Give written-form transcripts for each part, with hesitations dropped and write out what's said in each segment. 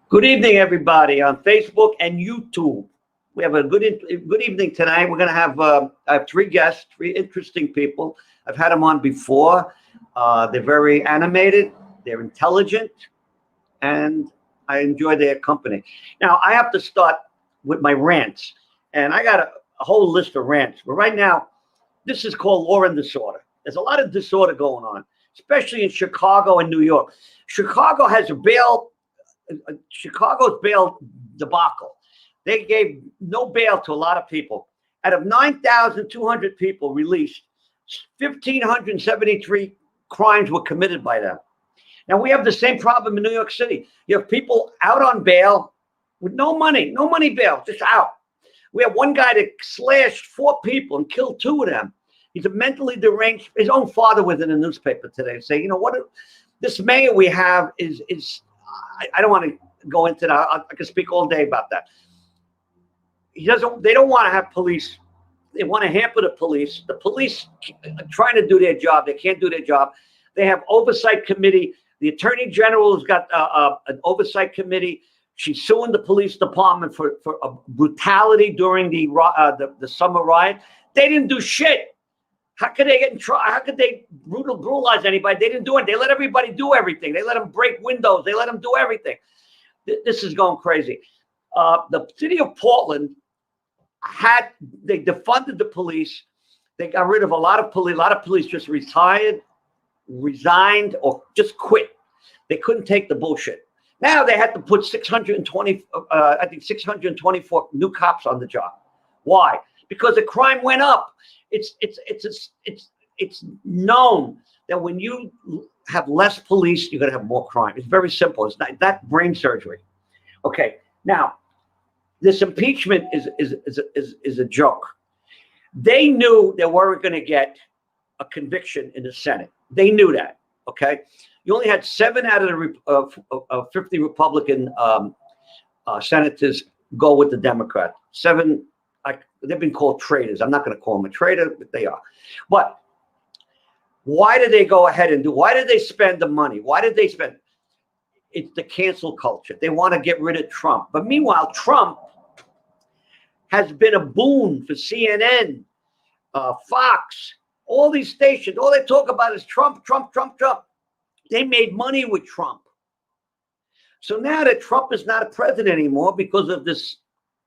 Good evening, everybody on Facebook and YouTube. We have a good evening tonight. We're going to have I have three guests, three interesting people. I've had them on before. They're very animated, they're intelligent, and I enjoy their company. Now, I have to start with my rants, and I got a whole list of rants. But right now, this is called law and disorder. There's a lot of disorder going on, especially in Chicago and New York. Chicago has a Chicago's bail debacle. They gave no bail to a lot of people. Out of 9,200 people released, 1,573 crimes were committed by them. Now, we have the same problem in New York City. You have people out on bail with no money bail, just out. We have one guy that slashed four people and killed two of them. He's a mentally deranged. His own father was in the newspaper today saying, you know, what this mayor we have is I don't want to go into that. I can speak all day about that. They don't want to have police. They want to hamper the police. The police are trying to do their job. They can't do their job. They have oversight committee. The attorney general has got an oversight committee. She's suing the police department for brutality during the summer riot. They didn't do shit. How could they get in trouble? How could they brutalize anybody? They didn't do it. They let everybody do everything. They let them break windows. They let them do everything. This is going crazy. The city of Portland they defunded the police. They got rid of a lot of police. A lot of police just retired, resigned, or just quit. They couldn't take the bullshit. Now they had to put 624 new cops on the job. Why? Because the crime went up. It's known that when you have less police, you're going to have more crime. It's very simple. It's not that brain surgery. Okay. Now, this impeachment is a joke. They knew they weren't going to get a conviction in the Senate. They knew that. Okay. You only had 7 out of the 50 Republican senators go with the Democrat. 7. They've been called traitors. I'm not going to call them a traitor, but they are. But why did they go ahead and why did they spend the money? Why did they spend? It's the cancel culture. They want to get rid of Trump. But meanwhile, Trump has been a boon for CNN, Fox, all these stations. All they talk about is Trump, Trump, Trump, Trump. They made money with Trump. So now that Trump is not a president anymore because of this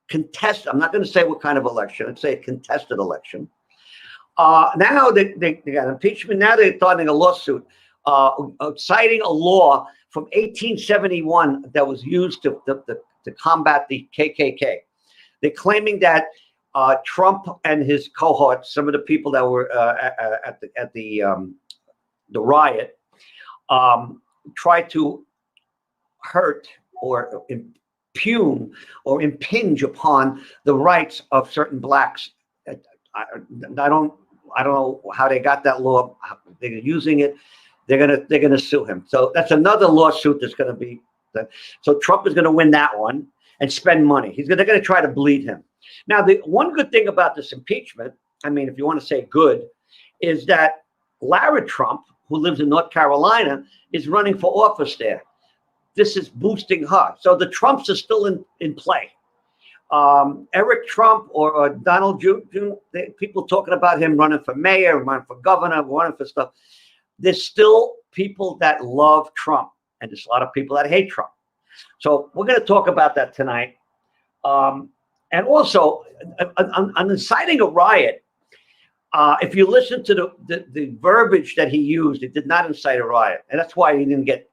contest, I'm not going to say what kind of election. I'd say a contested election. Now they got impeachment. Now they're starting a lawsuit citing a law from 1871 that was used to combat the KKK. They're claiming that Trump and his cohorts, some of the people that were at the riot, tried to hurt or impugn or impinge upon the rights of certain blacks. I don't know how they got that law. They're using it. They're gonna sue him. So that's another lawsuit that's gonna be. So Trump is gonna win that one and spend money. They're gonna try to bleed him. Now, the one good thing about this impeachment, I mean, if you want to say good, is that Lara Trump, who lives in North Carolina, is running for office there. This is boosting her. So the Trumps are still in play. Eric Trump or Donald Jr., people talking about him running for mayor, running for governor, running for stuff. There's still people that love Trump, and there's a lot of people that hate Trump. So we're going to talk about that tonight. And also, on inciting a riot, if you listen to the verbiage that he used, it did not incite a riot, and that's why he didn't get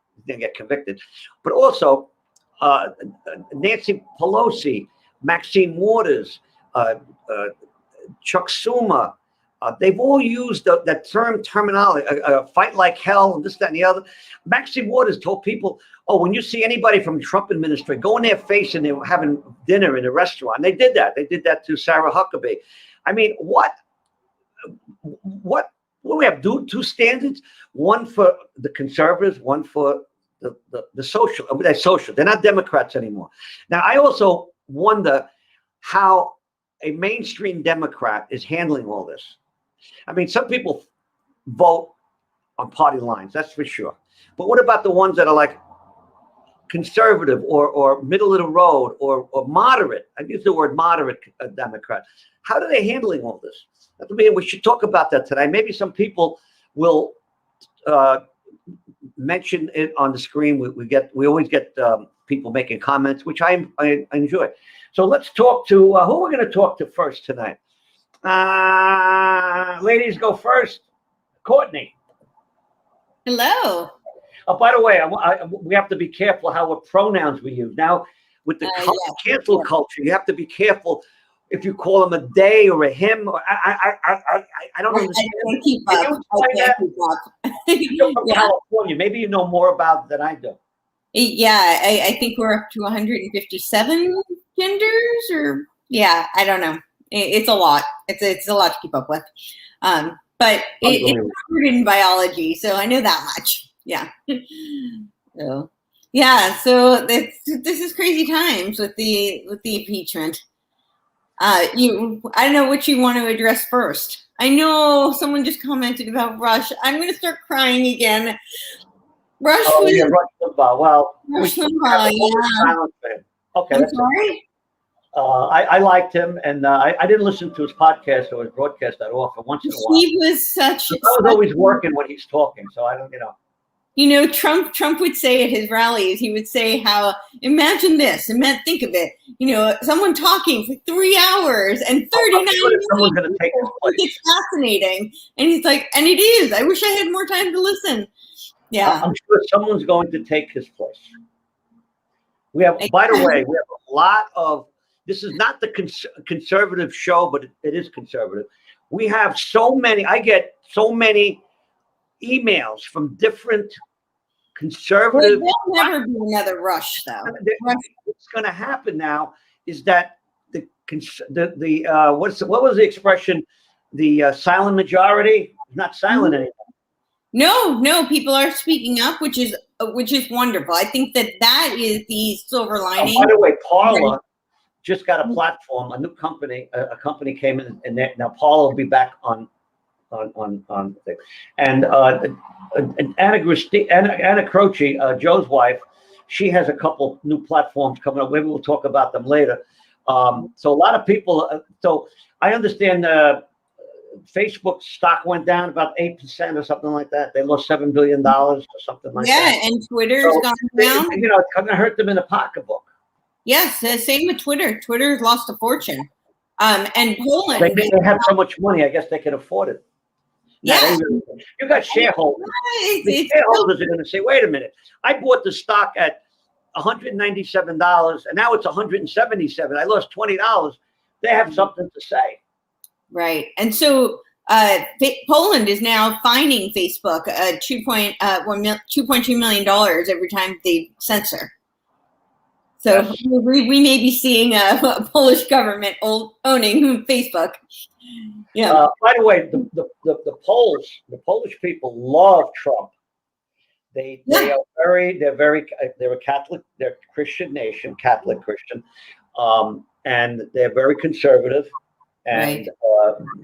convicted. But also, Nancy Pelosi, Maxine Waters, Chuck Schumer, they've all used that terminology, fight like hell, and this, that, and the other. Maxine Waters told people, oh, when you see anybody from the Trump administration, go in their face and they were having dinner in a restaurant. And they did that. They did that to Sarah Huckabee. I mean, what do we have? Two standards? One for the conservatives, one for the social. They're social. They're not Democrats anymore. Now, I also wonder how a mainstream Democrat is handling all this. I mean, some people vote on party lines, that's for sure. But what about the ones that are like, conservative or middle of the road or moderate, I use the word moderate Democrat, how are they handling all this? I mean, we should talk about that today. Maybe some people will mention it on the screen. We always get people making comments, which I enjoy. So let's talk to who we're going to talk to first tonight. Ladies go first. Courtney. Hello. By the way, we have to be careful what pronouns we use now with the cancel culture. You have to be careful if you call him a they or a him. Or I don't understand. I can't keep up. You're from California. Maybe you know more about it than I do. Yeah, I think we're up to 157 genders, or I don't know. It's a lot. It's a lot to keep up with. But it's covered in biology, so I know that much. Yeah. So this is crazy times with the impeachment. I don't know what you want to address first. I know someone just commented about Rush. I'm going to start crying again. Rush Limbaugh. Well, Rush Limbaugh, Okay. I'm sorry? I liked him, and I didn't listen to his podcast or his broadcast that often. Once in a while, he was such. I was always working when he's talking, so I don't, Trump would say at his rallies, he would say how, imagine this, think of it, someone talking for 3 hours and 39 minutes. Someone's going to take his place. It's fascinating, and he's like, and it is. I wish I had more time to listen. Yeah, I'm sure someone's going to take his place. We have, by the way, we have a lot of. This is not the conservative show, but it is conservative. We have so many. I get so many emails from different conservative. There'll never be another Rush, though. What's going to happen now is that what was the expression? The silent majority is not silent anymore. No, people are speaking up, which is wonderful. I think that is the silver lining. By the way, Parler just got a platform, a new company. A company came in, and now Parler will be back on thing. And Anna Croce, Joe's wife, she has a couple new platforms coming up. Maybe we'll talk about them later. So a lot of people. So I understand Facebook stock went down about 8% or something like that. They lost $7 billion or something like that. Yeah, and Twitter's gone down. It's going to hurt them in the pocketbook. Yes, same with Twitter. Twitter's lost a fortune. And Poland. They have so much money, I guess they can afford it. Yeah. You got shareholders. The shareholders are going to say, wait a minute. I bought the stock at $197, and now it's $177. I lost $20. They have something to say. Right. And so Poland is now fining Facebook $2.2 million every time they censor. So we may be seeing a Polish government owning Facebook. Yeah. By the way, the Polish people love Trump. They're a Catholic, they're a Christian nation, Catholic Christian, and they're very conservative, and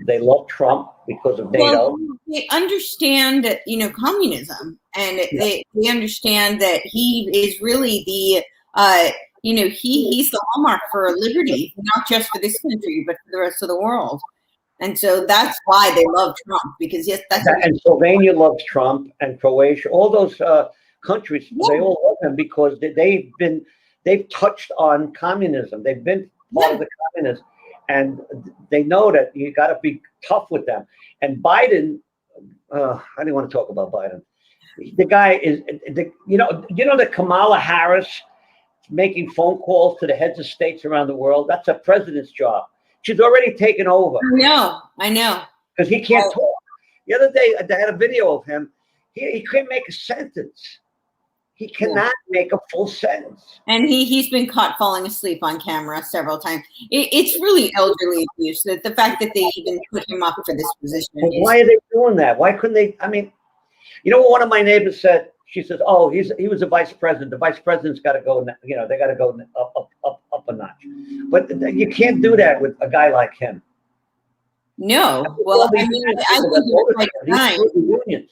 they love Trump because of NATO. Well, they understand that communism, and they understand that he is really the he's the hallmark for liberty, not just for this country, but for the rest of the world. And so that's why they love Trump, because and Slovenia loves Trump, and Croatia, all those countries, they all love him because they've touched on communism. They've been part of the communists, and they know that you got to be tough with them. And Biden, I didn't want to talk about Biden. The guy is, that Kamala Harris making phone calls to the heads of states around the world. That's a president's job. She's already taken over. I know. Because he can't talk. The other day, I had a video of him. He couldn't make a sentence. He cannot make a full sentence. And he's been caught falling asleep on camera several times. It's really elderly abuse. The fact that they even put him up for this position. Why are they doing that? Why couldn't they? I mean, what one of my neighbors said? She says, "Oh, he was a vice president. The vice president's got to go. They got to go up a notch." But you can't do that with a guy like him. No. Well, I think unions.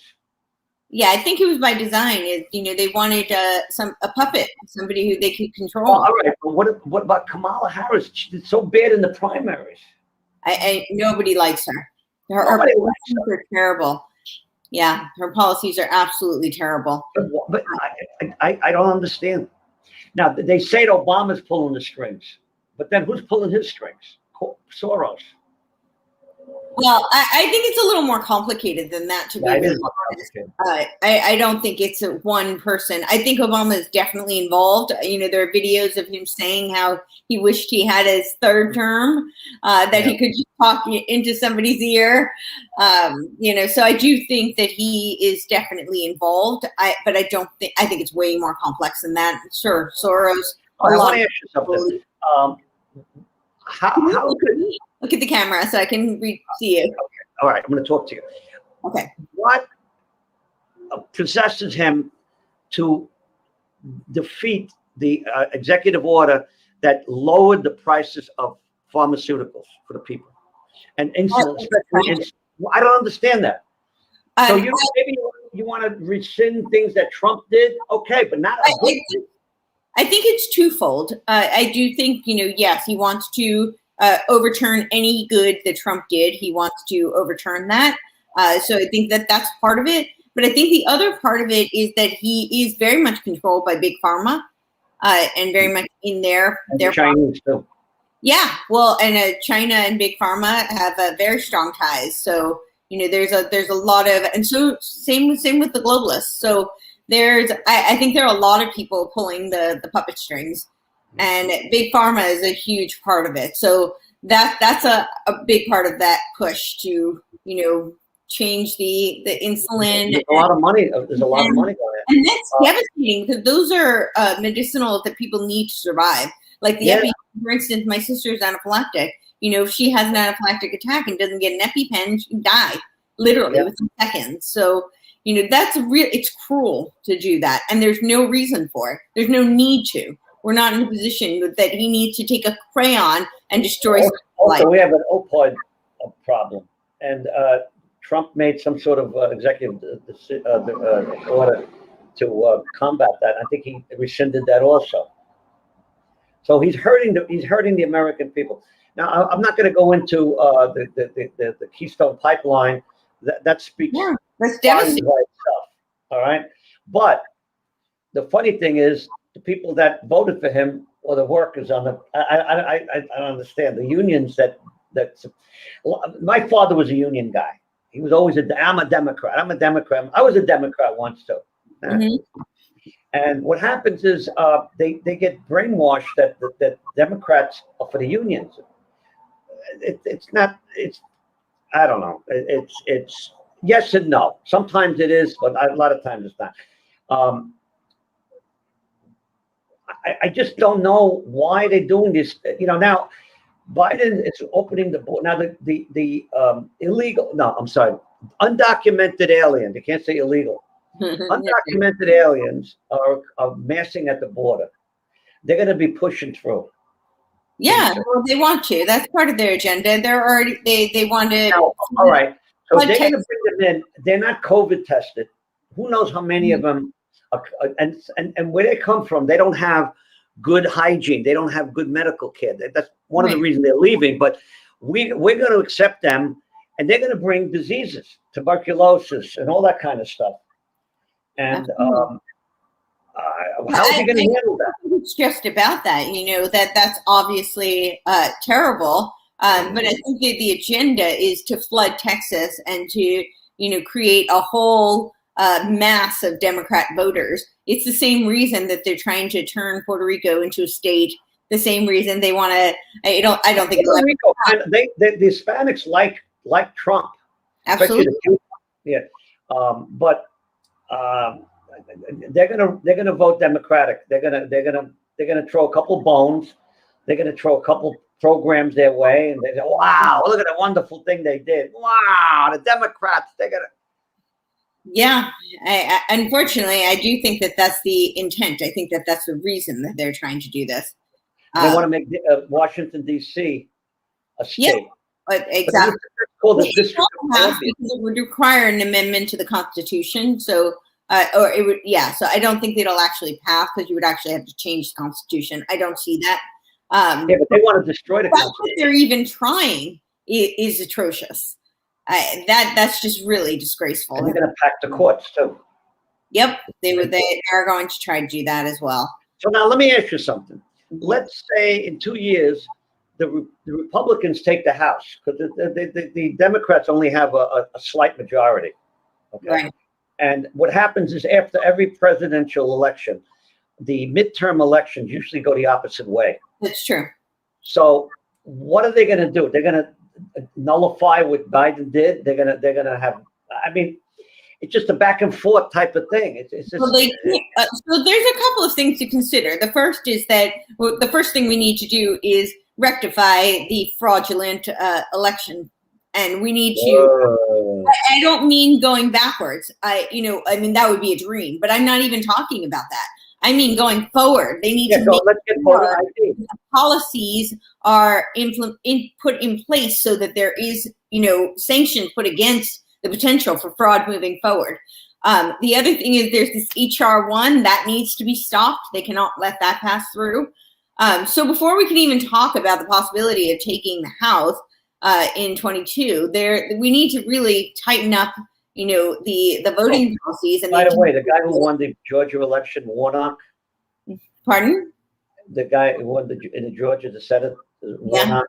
Yeah, I think it was by design. They wanted a puppet, somebody who they could control. Well, all right, but what about Kamala Harris? She did so bad in the primaries. Nobody likes her. Her Nobody likes policies are terrible. Yeah, her policies are absolutely terrible. But I don't understand. Now, they say that Obama's pulling the strings, but then who's pulling his strings? Soros. Well, I think it's a little more complicated than that, to be Yeah, it really is more honest. complicated. I don't think it's one person. I think Obama is definitely involved. There are videos of him saying how he wished he had his third term, that he could just talk into somebody's ear. So I do think that he is definitely involved. But I think it's way more complex than that. Sure, Soros. I want to ask you something. How could look at the camera so I can see you? Okay. All right, I'm going to talk to you. Okay. What possesses him to defeat the executive order that lowered the prices of pharmaceuticals for the people and insulin? I don't understand that. So maybe you want to rescind things that Trump did, okay, but not. I think it's twofold. I do think yes, he wants to overturn any good that Trump did. He wants to overturn that. So I think that that's part of it. But I think the other part of it is that he is very much controlled by big pharma, and very much in their Chinese too. Yeah, well, and China and big pharma have very strong ties. So there's a lot of, and so same with the globalists. So I think there are a lot of people pulling the puppet strings, and big pharma is a huge part of it. So that's a big part of that push to change the insulin. There's a lot of money. There's a lot of money going in. And that's devastating because those are medicinal that people need to survive. Like the EpiPen, for instance, my sister's anaphylactic. If she has an anaphylactic attack and doesn't get an EpiPen, she can die literally within seconds. So it's cruel to do that, and there's no reason for it. There's no need to. We're not in a position that he needs to take a crayon and destroy. Also, we have an opioid problem, and Trump made some sort of executive order to combat that. I think he rescinded that also. So he's hurting the American people. Now, I'm not going to go into the Keystone Pipeline. That speaks that's devastating. by itself. All right, but the funny thing is, the people that voted for him or the workers on the I don't understand the unions that my father was a union guy. He was always I'm a Democrat. I'm a Democrat. I was a Democrat once too. Mm-hmm. And what happens is they get brainwashed that Democrats are for the unions. It's not. I don't know. It's yes and no. Sometimes it is, but a lot of times it's not. I just don't know why they're doing this. Now Biden is opening the border. Now the illegal. No, I'm sorry. Undocumented alien. They can't say illegal. Undocumented aliens are massing at the border. They're going to be pushing through. Yeah, well, they want to. That's part of their agenda. They're already they want to. Now, all right. So they're going to bring them in. They're not COVID tested. Who knows how many of them? And where they come from, they don't have good hygiene. They don't have good medical care. That's one of the reasons they're leaving. But we're going to accept them, and they're going to bring diseases, tuberculosis, and all that kind of stuff. And how is he going to handle that? It's just about that. That's obviously terrible. But I think that the agenda is to flood Texas and to create a whole mass of Democrat voters. It's the same reason that they're trying to turn Puerto Rico into a state. The same reason they want to. I don't think Puerto Rico. The Hispanics like Trump. Absolutely. But they're gonna vote Democratic. They're gonna throw a couple bones. They're gonna throw a couple programs their way, and they say, "Wow, look at the wonderful thing they did! Wow, the Democrats, they're gonna." Yeah, unfortunately, I do think that that's the intent. I think that that's the reason that they're trying to do this. They want to make Washington D.C. a state. exactly. It's called the It District of won't pass Columbia. because it would require an amendment to the Constitution. So, or it would, yeah. So I don't think that it'll actually pass because you would actually have to change the Constitution. I don't see that. Yeah, but they want to destroy the The fact Constitution. that they're even trying is atrocious. That's just really disgraceful. And they're going to pack the courts too. Yep, they are going to try to do that as well. So now let me ask you something. Let's say in 2 years, the Republicans take the House, because the Democrats only have a slight majority. Okay. Right. And what happens is after every presidential election, the midterm elections usually go the opposite way. That's true. So what are they going to do? They're going to nullify what Biden did. They're going to have. I mean, it's just a back and forth type of thing. It's just, so there's a couple of things to consider. The first is that the first thing we need to do is rectify the fraudulent election, and we need to. I don't mean going backwards. I mean that would be a dream, but I'm not even talking about that. I mean going forward. They need to make sure policies are put in place so that there is sanctions put against the potential for fraud moving forward. The other thing is there's this HR1 that needs to be stopped. They cannot let that pass through. So before we can even talk about the possibility of taking the House in 22, we need to really tighten up, the voting policies. And by the way, the guy who won the Georgia election, Warnock. Pardon? The guy who won in the Georgia, the Senate, Warnock.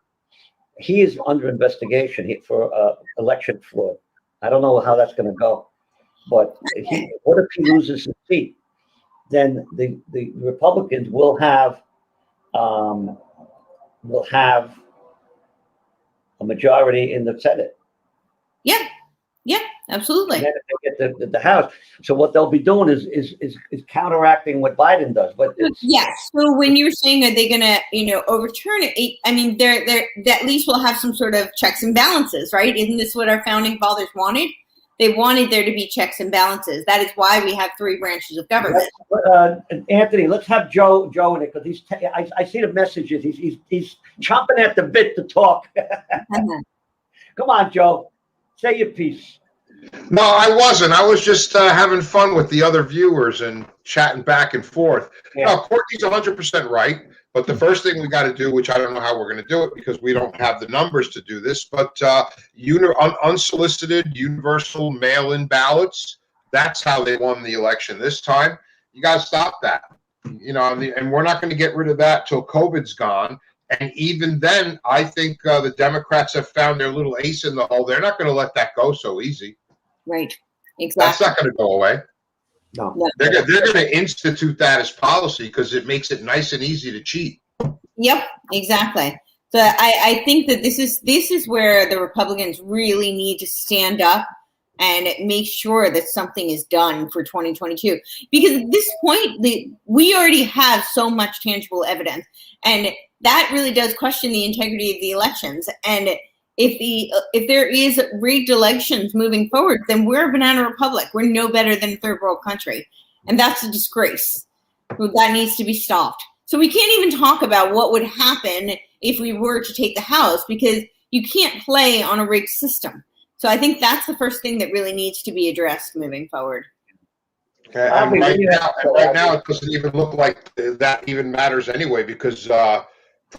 He is under investigation for election fraud. I don't know how that's going to go, but what if he loses his seat? Then the Republicans will have a majority in the Senate. Yeah, absolutely. And then if they get the House, so what they'll be doing is counteracting what Biden does. But yes. So when you're saying are they going to overturn it? I mean, they're at least we'll have some sort of checks and balances, right? Isn't this what our founding fathers wanted? They wanted there to be checks and balances. That is why we have 3 branches of government. Anthony, let's have Joe in it because I see the messages. He's chomping at the bit to talk. Come on, Joe. Say your piece. No, I wasn't. I was just having fun with the other viewers and chatting back and forth. Yeah. No, Courtney's 100% right. But the first thing we got to do, which I don't know how we're going to do it because we don't have the numbers to do this, but unsolicited universal mail-in ballots, that's how they won the election this time. You got to stop that. And we're not going to get rid of that till COVID's gone. And even then, I think the Democrats have found their little ace in the hole. They're not going to let that go so easy. Right. Exactly. That's not going to go away. No. They're going to institute that as policy because it makes it nice and easy to cheat. Yep, exactly. So I think that this is where the Republicans really need to stand up and make sure that something is done for 2022. Because at this point, we already have so much tangible evidence. And that really does question the integrity of the elections. And if there is rigged elections moving forward, then we're a banana republic. We're no better than a third world country. And that's a disgrace. That needs to be stopped. So we can't even talk about what would happen if we were to take the House because you can't play on a rigged system. So I think that's the first thing that really needs to be addressed moving forward. Okay, and right now it doesn't even look like that even matters anyway because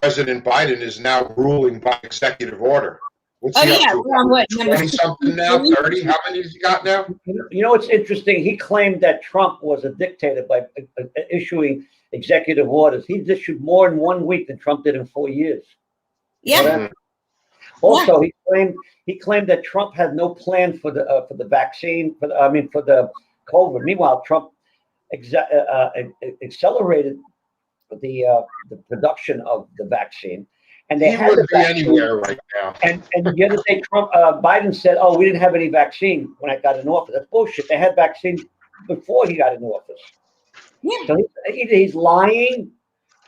President Biden is now ruling by executive order. What's he up to? We're on what, 20-something now? 30? How many has he got now? What's interesting? He claimed that Trump was a dictator by issuing executive orders. He's issued more in 1 week than Trump did in 4 years. Yeah. Also, he claimed that Trump had no plan for the vaccine for the COVID. Meanwhile, Trump accelerated the production of the vaccine, and they wouldn't be anywhere right now. And the other day, Biden said, "Oh, we didn't have any vaccine when I got in office." That's bullshit. They had vaccine before he got in office. Yeah. So either he's lying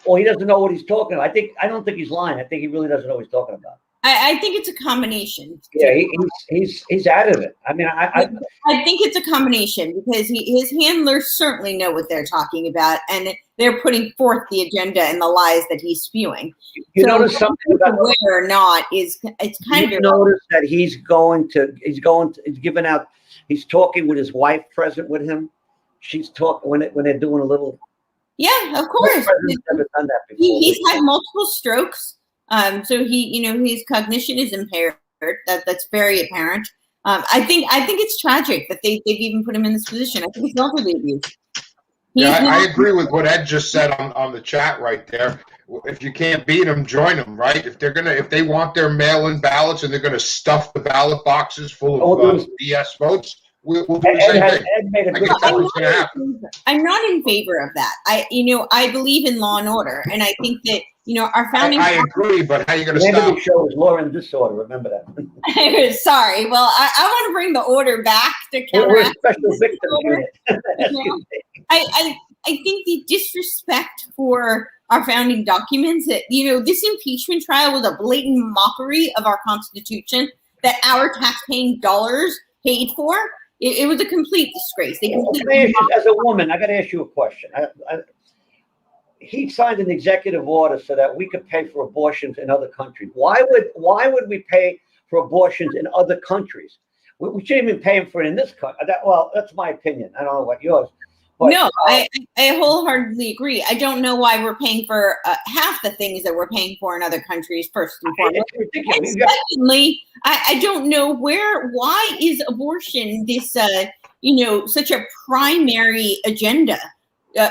or he doesn't know what he's talking about. I don't think he's lying. I think he really doesn't know what he's talking about. I think it's a combination. Yeah, he's out of it. I mean, I think it's a combination because his handlers certainly know what they're talking about, and they're putting forth the agenda and the lies that he's spewing. you notice something about whether or not it's kind you of notice that he's giving out. He's talking with his wife present with him. She's talking when they're doing a little. Yeah, of course. He's never done that before. He's had multiple strokes. So his cognition is impaired. That's very apparent. I think it's tragic that they've even put him in this position. I think it's elderly abuse. I agree with what Ed just said on the chat right there. If you can't beat them, join them, right? If they want their mail-in ballots and they're gonna stuff the ballot boxes full of BS votes, we'll do the same thing. Ed made a good That's what's gonna happen. I'm not in favor of that. I believe in law and order, and I think that our founding. I agree, but how are you going to stop? The end of stop? the show is law and disorder. Remember that. Sorry. Well, I want to bring the order back to counteract. We're a special victim unit. I think the disrespect for our founding documents, that this impeachment trial was a blatant mockery of our Constitution that our taxpaying dollars paid for. It was a complete disgrace. As a woman, I got to ask you a question. He signed an executive order so that we could pay for abortions in other countries. Why would we pay for abortions in other countries? We shouldn't even pay for it in this country. Well, that's my opinion. I don't know what yours. But, no, I wholeheartedly agree. I don't know why we're paying for half the things that we're paying for in other countries, first and foremost. And secondly, I don't know why is abortion this, such a primary agenda?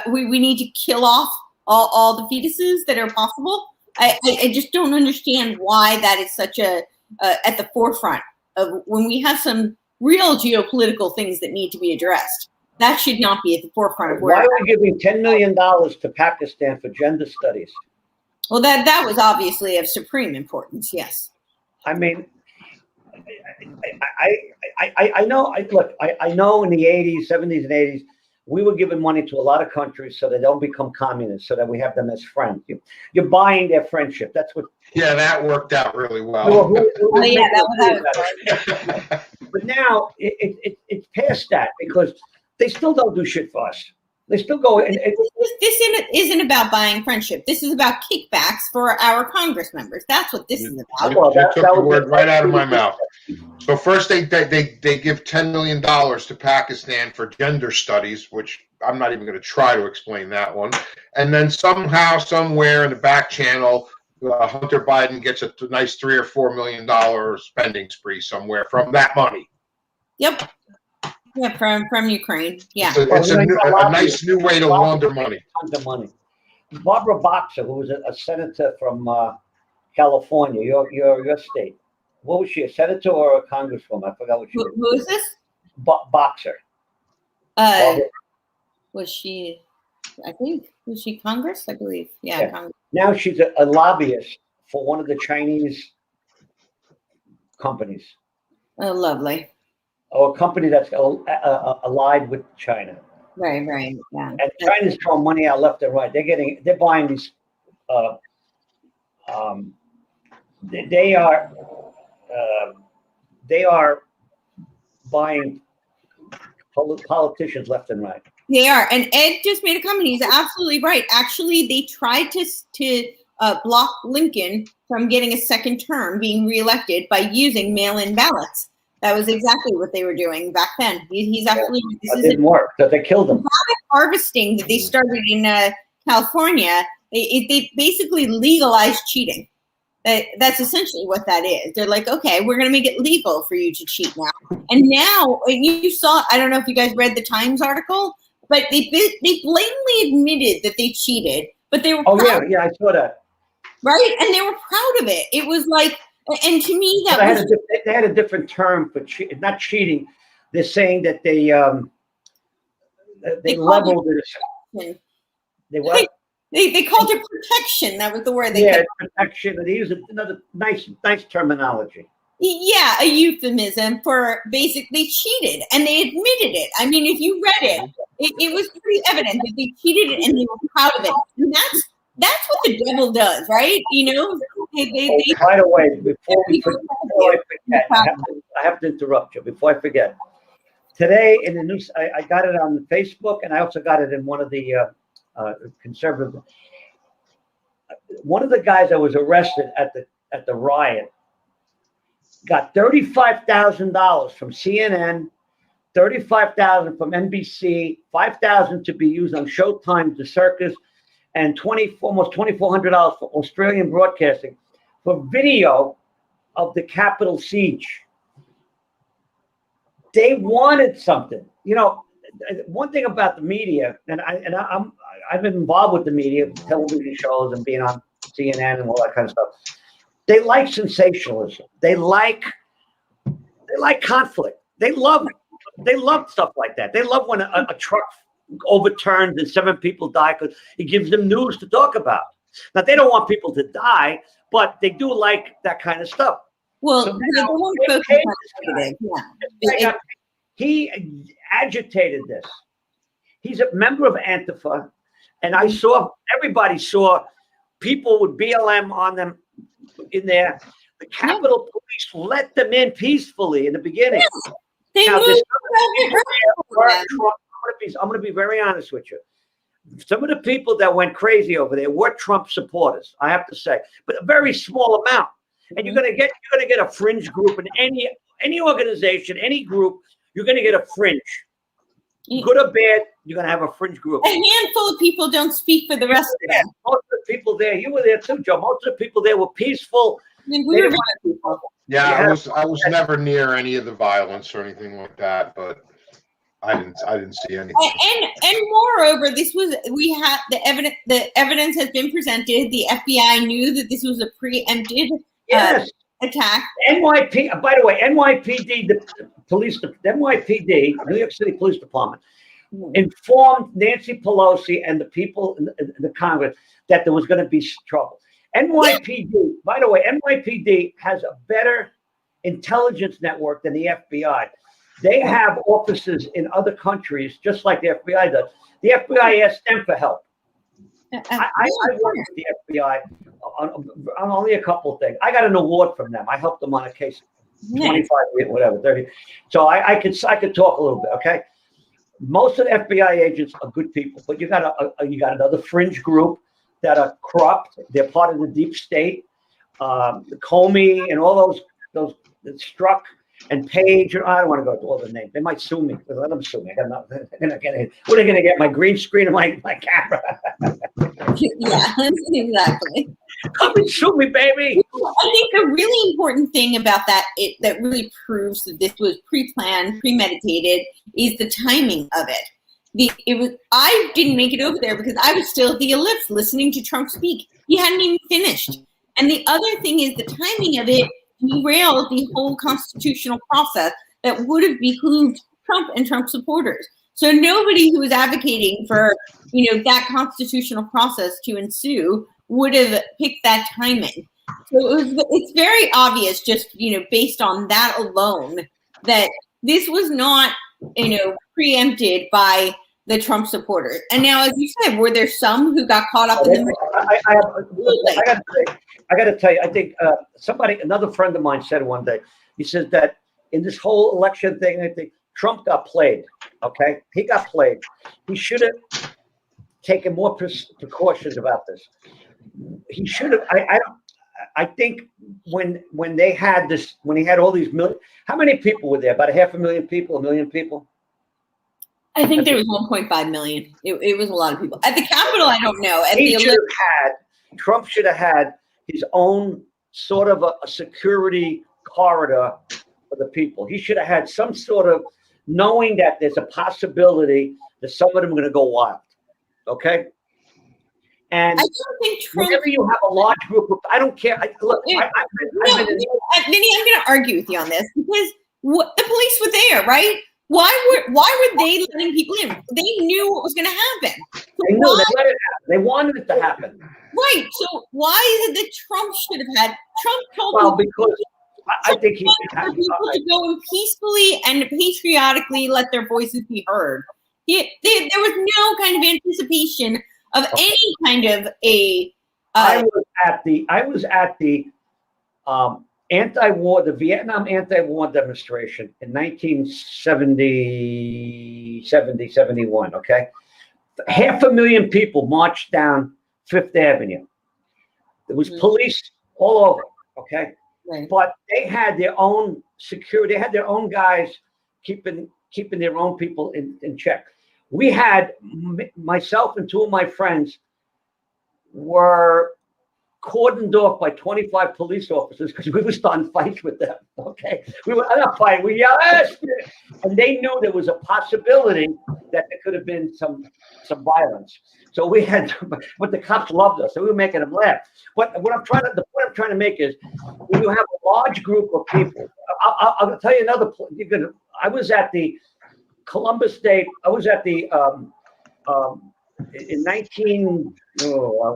We need to kill off all the fetuses that are possible. I just don't understand why that is such a at the forefront of when we have some real geopolitical things that need to be addressed. That should not be at the forefront of where. Why are we giving $10 million to Pakistan for gender studies? Well, that was obviously of supreme importance. Yes. I mean, I know. I know in the 80s, 70s, and 80s, we were giving money to a lot of countries so they don't become communists, so that we have them as friends. You're buying their friendship. That's what. Yeah, that worked out really well. But now it's past that because they still don't do shit for us. They still go. This isn't about buying friendship. This is about kickbacks for our Congress members. That's what this is about. You took the word right out of my mouth. So first they give $10 million to Pakistan for gender studies, which I'm not even going to try to explain that one. And then somehow, somewhere in the back channel, Hunter Biden gets a nice $3 or $4 million spending spree somewhere from that money. Yep. Yeah, from Ukraine. Yeah. It's a nice new way to launder money. Barbara Boxer, who was a senator from California, your state. What was she, a senator or a congresswoman? I forgot what she was. Who is this? Boxer. Was she, was she Congress? I believe. Yeah. Congress. Now she's a lobbyist for one of the Chinese companies. Oh, lovely. Or a company that's allied with China. Right, yeah. And China's throwing money out left and right. They're buying these. They are buying politicians left and right. They are, and Ed just made a comment. He's absolutely right. Actually, they tried to block Lincoln from getting a second term, being reelected by using mail-in ballots. That was exactly what they were doing back then. He's actually. That didn't work. So they killed him. Harvesting that they started in California, they basically legalized cheating. That's essentially what that is. They're like, okay, we're going to make it legal for you to cheat now. And now, you saw, I don't know if you guys read the Times article, but they blatantly admitted that they cheated, but they were proud. Yeah, I saw that. Right? And they were proud of it. It was like, and to me, they had a different term for not cheating. They're saying that they leveled it. They what? They called it protection. That was the word they kept. Protection. They used another nice terminology. Yeah, a euphemism for basically cheated, and they admitted it. I mean, if you read it, it was pretty evident that they cheated and they were proud of it. And that's what the devil does, right? By the way, before I forget, I have to interrupt you. Before I forget, today in the news, I got it on Facebook, and I also got it in one of the conservative. One of the guys that was arrested at the riot got $35,000 from CNN, 35,000 from NBC, 5,000 to be used on Showtime, The Circus, and almost $2,400 for Australian Broadcasting for video of the Capitol siege. They wanted something. You know, one thing about the media, and I've been involved with the media, television shows, and being on CNN and all that kind of stuff. They like sensationalism. They like conflict. They love stuff like that. They love when a truck overturns and 7 people die because it gives them news to talk about. Now, they don't want people to die, but they do like that kind of stuff. Well, So they won't focus on negative. Yeah. He agitated this. He's a member of Antifa, and everybody saw people with BLM on them in there. The Capitol Police let them in peacefully in the beginning. Yes. They Now, moved I'm going to be very honest with you. Some of the people that went crazy over there were Trump supporters, I have to say, but a very small amount. And you're going to get a fringe group in any organization, any group. You're going to get a fringe. Good or bad, you're going to have a fringe group. A handful of people don't speak for the rest of them. Most of the people there, you were there too, Joe. Most of the people there were peaceful. Yeah, I was never near any of the violence or anything like that, but I didn't see anything. And moreover, the evidence has been presented. The FBI knew that this was a preempted attack. NYPD, by the way, NYPD, NYPD, New York City Police Department, informed Nancy Pelosi and the people in the Congress that there was going to be trouble. NYPD, by the way, NYPD has a better intelligence network than the FBI. They have offices in other countries, just like the FBI does. The FBI asked them for help. I worked with the FBI on only a couple of things. I got an award from them. I helped them on a case, 25 years, whatever, 30. So I could talk a little bit. Okay, most of the FBI agents are good people, but you got another fringe group that are corrupt. They're part of the deep state. The Comey and all those that Strzok and Page. I don't want to go through all the names. They might sue me. Let them sue me. I got nothing. What are they going to get? My green screen and my camera? Yeah, exactly. Come and sue me, baby. I think a really important thing about that, that really proves that this was pre-planned, premeditated, is the timing of it. I didn't make it over there because I was still at the ellipse listening to Trump speak. He hadn't even finished. And the other thing is the timing of it derailed the whole constitutional process that would have behooved Trump and Trump supporters. So nobody who was advocating for, that constitutional process to ensue would have picked that timing. So it's very obvious, just based on that alone, that this was not, preempted by the Trump supporters. And now, as you said, were there some who got caught up in the I got to tell you, I think another friend of mine said one day, he said that in this whole election thing, I think Trump got played. Okay, he got played. He should have taken more precautions about this. He should have. I think when they had this, when he had all these million, how many people were there? About 500,000 people, 1 million people. I think there was 1.5 million. It was a lot of people at the Capitol. I don't know. Trump should have had his own sort of a security corridor for the people. He should have had some sort of knowing that there's a possibility that some of them are going to go wild. Okay. And I don't think Trump. Whenever you have a large group of, I don't care. Vinny, I'm going to argue with you on this because the police were there, right? Why were they letting people in? They knew what was going to happen. So they knew they let it happen. They wanted it to happen. Right. So why is it that Trump should have had? Trump told people because I think he should have people to go and peacefully and patriotically let their voices be heard. There was no kind of anticipation of any kind of a. I was at the the Vietnam anti-war demonstration in 1970, 71. Okay, 500,000 people marched down Fifth Avenue. There was police all over. Okay, Right. but they had their own security. They had their own guys keeping their own people in check. We had myself and two of my friends were cordoned off by 25 police officers because we were starting fights with them. Okay, we were not fighting. We yelled, and they knew there was a possibility that there could have been some violence. So we had, but the cops loved us, so we were making them laugh. But the point I'm trying to make is, when you have a large group of people, I'll tell you another. I was at the Columbus Day. I was at the in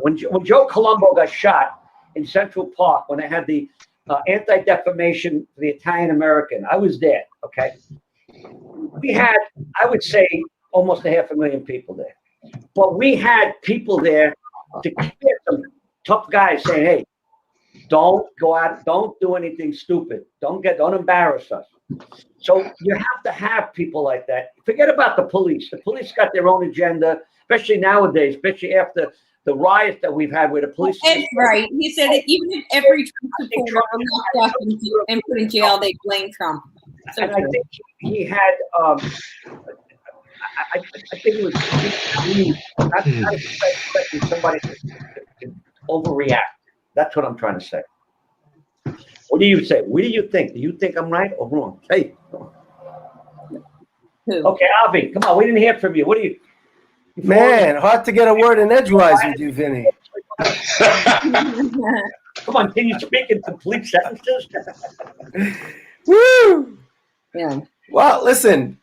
when Joe Colombo got shot in Central Park, when they had the anti-defamation for the Italian American. I was there. Okay, we had, I would say, almost 500,000 people there, but we had people there to keep some tough guys saying, "Hey, don't go out, don't do anything stupid, don't embarrass us." So you have to have people like that. Forget about the police. The police got their own agenda, especially nowadays, especially after the riots that we've had where the police. That's right. He said that even if every Trump supporter were locked up and put in jail, they blame Trump. So and I think he had, I think it was not expecting somebody to overreact. That's what I'm trying to say. What do you say? What do you think? Do you think I'm right or wrong? Hey. Who? Okay, Avi, come on. We didn't hear from you. What do you? Man, hard to get a word in edgewise with you, Vinny. Come on, can you speak in complete sentences? Woo! Yeah. Well, listen,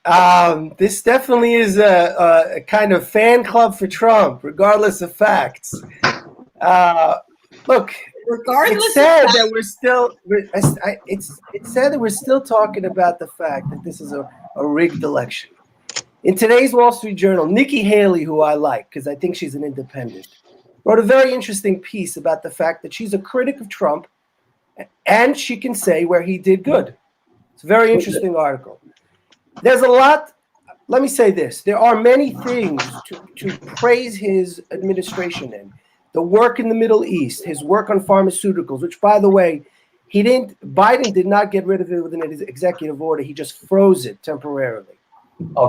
this definitely is a kind of fan club for Trump, regardless of facts. Look, Regardless, it's sad that we're still. It's sad that we're still talking about the fact that this is a rigged election. In today's Wall Street Journal, Nikki Haley, who I like because I think she's an independent, wrote a very interesting piece about the fact that she's a critic of Trump, and she can say where he did good. It's a very interesting article. There's a lot. Let me say this: there are many things to praise his administration in. The work in the Middle East, his work on pharmaceuticals, which, by the way, Biden did not get rid of it within his executive order. He just froze it temporarily.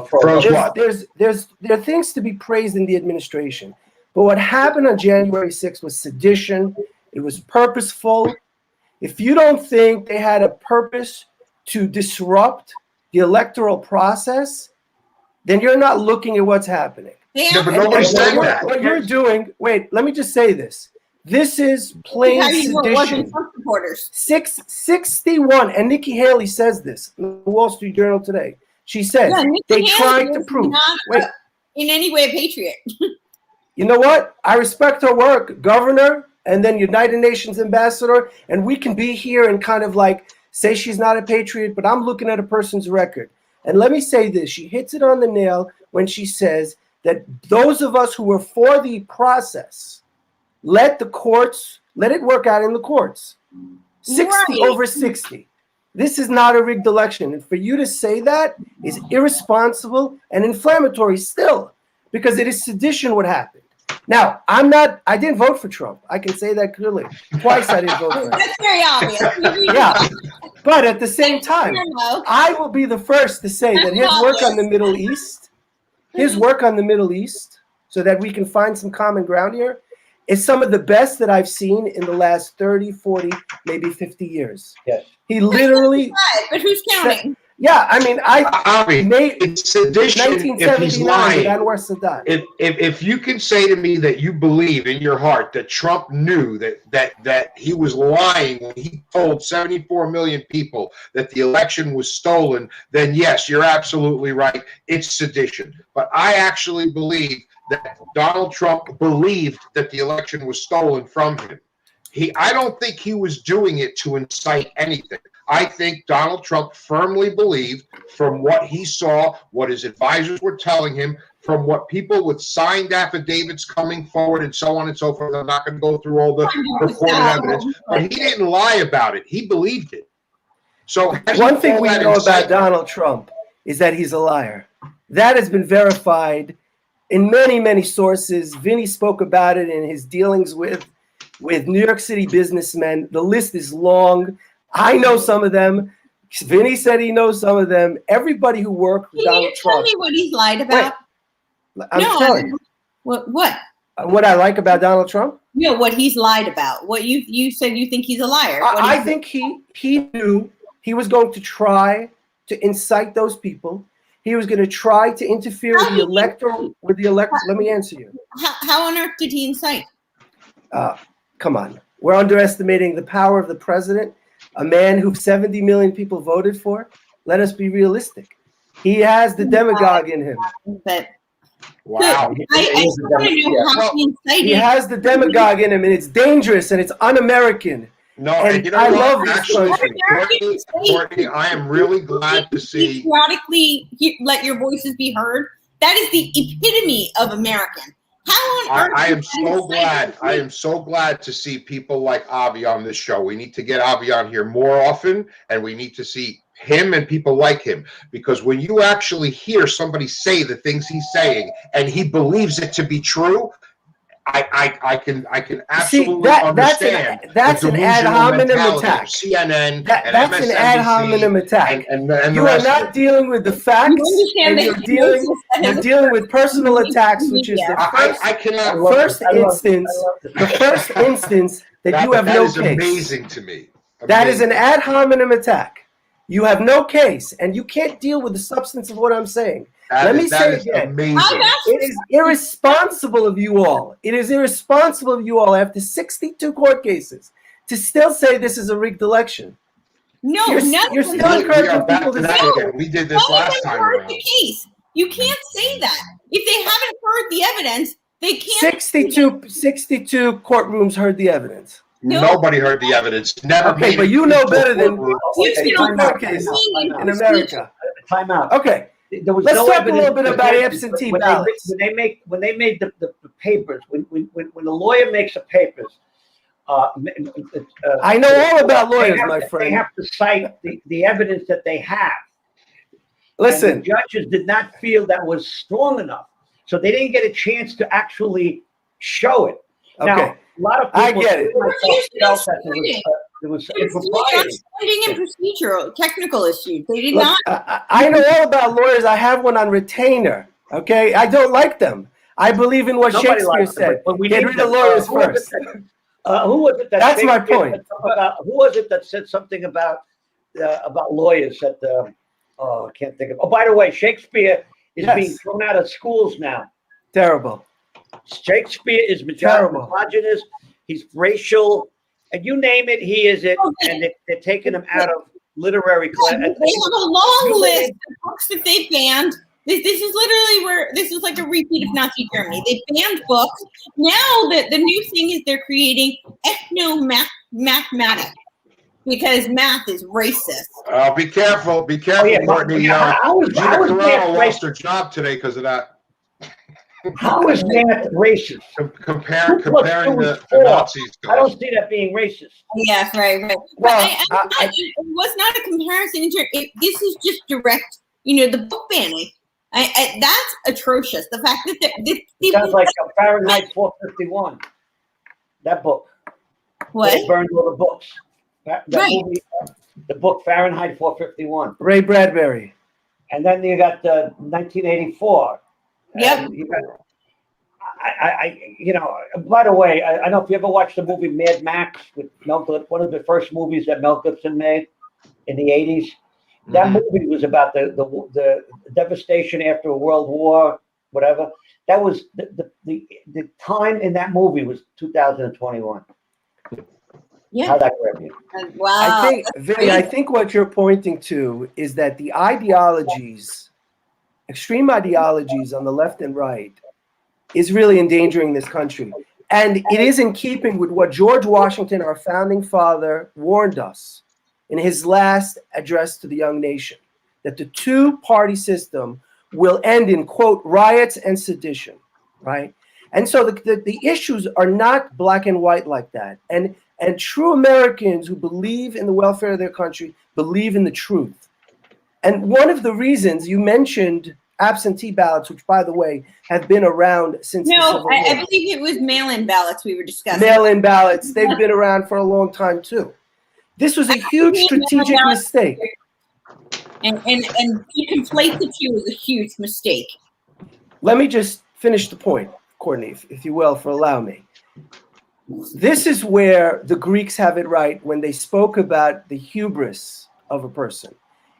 Froze what? There are things to be praised in the administration. But what happened on January 6th was sedition. It was purposeful. If you don't think they had a purpose to disrupt the electoral process, then you're not looking at what's happening. Yeah, but nobody said that. What you're doing, wait, let me just say this. This is plain sedition. Supporters. 661, and Nikki Haley says this in the Wall Street Journal today. She says they tried to prove. Wait, in any way a patriot. You know what? I respect her work, governor, and then United Nations ambassador, and we can be here and kind of like say she's not a patriot, but I'm looking at a person's record. And let me say this, she hits it on the nail when she says that those of us who were for the process, let it work out in the courts. 60 over 60. This is not a rigged election. And for you to say that is irresponsible and inflammatory still, because it is sedition what happened. Now, I didn't vote for Trump. I can say that clearly. Twice I didn't vote for him. That's very obvious. Yeah. But at the same time, I will be the first to say that his work on the Middle East, so that we can find some common ground here, is some of the best that I've seen in the last 30, 40, maybe 50 years. Yes. He literally. But who's counting? Yeah, I mean, it's sedition if he's lying. If you can say to me that you believe in your heart that Trump knew that he was lying when he told 74 million people that the election was stolen, then yes, you're absolutely right. It's sedition. But I actually believe that Donald Trump believed that the election was stolen from him. I don't think he was doing it to incite anything. I think Donald Trump firmly believed, from what he saw, what his advisors were telling him, from what people with signed affidavits coming forward and so on and so forth. I'm not going to go through all the recorded evidence, but he didn't lie about it. He believed it. So one thing we know about Donald Trump is that he's a liar. That has been verified in many, many sources. Vinny spoke about it in his dealings with New York City businessmen. The list is long. I know some of them. Vinny said he knows some of them. Everybody who worked with Donald Trump. Tell me what he's lied about. Wait, I'm telling you. What? What I like about Donald Trump? No, what he's lied about. What you said you think he's a liar. I think he knew he was going to try to incite those people. He was going to try to interfere with the electoral. Let me answer you. How on earth did he incite? Come on. We're underestimating the power of the president, a man who 70 million people voted for. Let us be realistic. He has the demagogue in him. But wow. I want to know how he incited. He has the demagogue in him, and it's dangerous, and it's un-American. No, and you know I what? love this Actually, country. Courtney, I am really glad to see. Periodically, let your voices be heard. That is the epitome of American. How on earth? I am so glad. I am so glad to see people like Avi on this show. We need to get Avi on here more often, and we need to see him and people like him, because when you actually hear somebody say the things he's saying and he believes it to be true, I can absolutely understand. That's an ad hominem attack. CNN. That's an ad hominem attack. And you are not dealing with the facts, and you're dealing with personal attacks, which is the first instance that you have no case. That is amazing to me. That is an ad hominem attack. You have no case, and you can't deal with the substance of what I'm saying. Let me say it again. Amazing. It is irresponsible of you all. It is irresponsible of you all after 62 court cases to still say this is a rigged election. No, you're still encouraging people to say it. We did this last time around. The case. You can't say that. If they haven't heard the evidence, they can't. 62 courtrooms heard the evidence. No. Nobody heard the evidence. Never. Okay, but you know better than in America. Time out. Okay. Let's talk a little bit about absentee ballots. When they made the papers, when the lawyer makes the papers, I know all about lawyers, my friend. They have to cite the evidence that they have. Listen, and the judges did not feel that was strong enough, so they didn't get a chance to actually show it. Okay. Now, a lot of people I get it. It was in procedural technical issues. They did not. I know all about lawyers. I have one on retainer. Okay, I don't like them. I believe in what Shakespeare said. Get rid of lawyers first. Who was it? That's my point. Who was it that said something about lawyers? That I can't think of. Oh, by the way, Shakespeare is being thrown out of schools now. Terrible. Shakespeare is misogynist. He's racial, and you name it, he is it. And they're taking him out of literary class. They have a long list of books that they banned. This is literally this is like a repeat of Nazi Germany. They banned books. Now the new thing is they're creating ethno-mathematics because math is racist. Be careful, Courtney. Gina Carano lost her job today because of that. How is math racist? Comparing the Nazis to I don't see that being racist. Yes, right. Well, it was not a comparison. This is just direct, the book banning. That's atrocious. The fact that sounds like Fahrenheit 451. That book. What? They burned all the books. That movie, the book Fahrenheit 451. Ray Bradbury. And then you got the 1984. Yep. By the way, I don't know if you ever watched the movie Mad Max with Mel Gibson, one of the first movies that Mel Gibson made in the 80s. That movie was about the devastation after a world war, whatever. That was the time in that movie was 2021. Yeah. How'd that grab you? Wow. I think what you're pointing to is that the ideologies, extreme ideologies on the left and right, is really endangering this country. And it is in keeping with what George Washington, our founding father, warned us in his last address to the young nation, that the two-party system will end in, quote, riots and sedition, right? And so the issues are not black and white like that. And true Americans who believe in the welfare of their country believe in the truth. And one of the reasons you mentioned absentee ballots, which, by the way, have been around since the Civil War. I believe it was mail-in ballots we were discussing. Mail-in ballots, they've been around for a long time too. This was a huge strategic mistake. And you conflate the two is a huge mistake. Let me just finish the point, Courtney, if you will, allow me. This is where the Greeks have it right when they spoke about the hubris of a person.